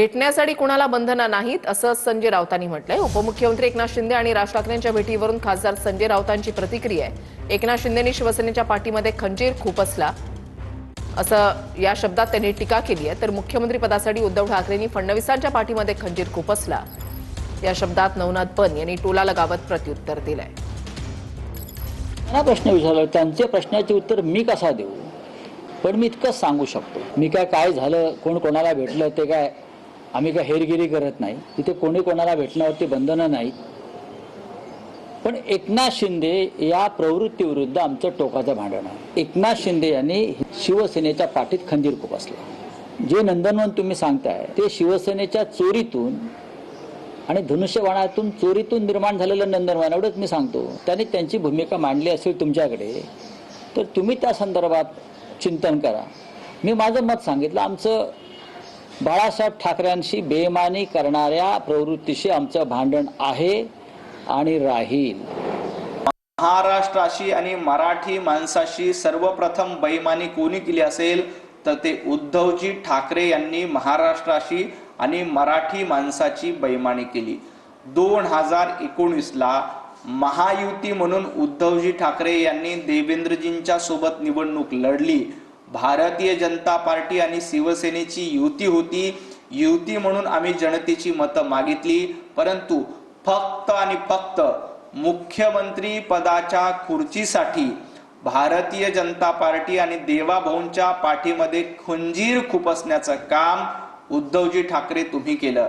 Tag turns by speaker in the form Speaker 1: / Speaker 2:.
Speaker 1: भेटण्यासाठी कुणाला बंधनं नाहीत असं संजय राऊतांनी म्हटलंय। उपमुख्यमंत्री एकनाथ शिंदे आणि राज ठाकरेंच्या भेटीवरून खासदार संजय राऊतांची प्रतिक्रिया आहे। एकनाथ शिंदेंनी शिवसेनेच्या पाठीमध्ये खंजीर खुपसला असं या शब्दात त्यांनी टीका केली आहे। तर मुख्यमंत्री पदासाठी उद्धव ठाकरेंनी फडणवीसांच्या पाठीमध्ये खंजीर खुपसला या शब्दात नवनाथ पन यांनी टोला लगावत प्रत्युत्तर दिलंय।
Speaker 2: मला प्रश्न विचारला, त्यांचे प्रश्नाचे उत्तर मी कसा देऊ? पण मी इतकंच सांगू शकतो, मी काय झालं, कोण कोणाला भेटलं ते काय आम्ही काय हेरगिरी करत नाही, तिथे कोणी कोणाला भेटण्यावरती बंधनं नाहीत। पण एकनाथ शिंदे या प्रवृत्तीविरुद्ध आमचं टोकाचं भांडण आहे। एकनाथ शिंदे यांनी शिवसेनेच्या पाठीत खंजीर खुपसला। जे नंदनवन तुम्ही सांगताय ते शिवसेनेच्या चोरीतून आणि धनुष्यबाणातून चोरीतून निर्माण झालेलं नंदनवन, एवढंच मी सांगतो। त्यांनी त्यांची भूमिका मांडली असेल तुमच्याकडे तर तुम्ही त्या संदर्भात चिंतन करा। मी माझं मत सांगितलं, आमचं बाळासाहेब ठाकरेंशी बेईमानी करणाऱ्या प्रवृत्तीशी आमचं भांडण आहे आणि राहील।
Speaker 3: महाराष्ट्राशी आणि मराठी माणसाशी सर्वप्रथम बेईमानी कोणी केली असेल तर ते उद्धवजी ठाकरे यांनी महाराष्ट्राशी आणि मराठी माणसाची बेईमानी केली। 2019 ला महायुती म्हणून उद्धवजी ठाकरे यांनी देवेंद्रजींच्या सोबत निवडणूक लढली। भारतीय जनता पार्टी आणि शिवसेनेची युती होती। युती म्हणून आम्ही जनतेची मतं मागितली, परंतु फक्त आणि फक्त मुख्यमंत्री पदाच्या खुर्चीसाठी भारतीय जनता पार्टी आणि देवाभाऊंच्या पाठीमध्ये खंजीर खुपसण्याचं काम उद्धवजी ठाकरे तुम्ही केलं।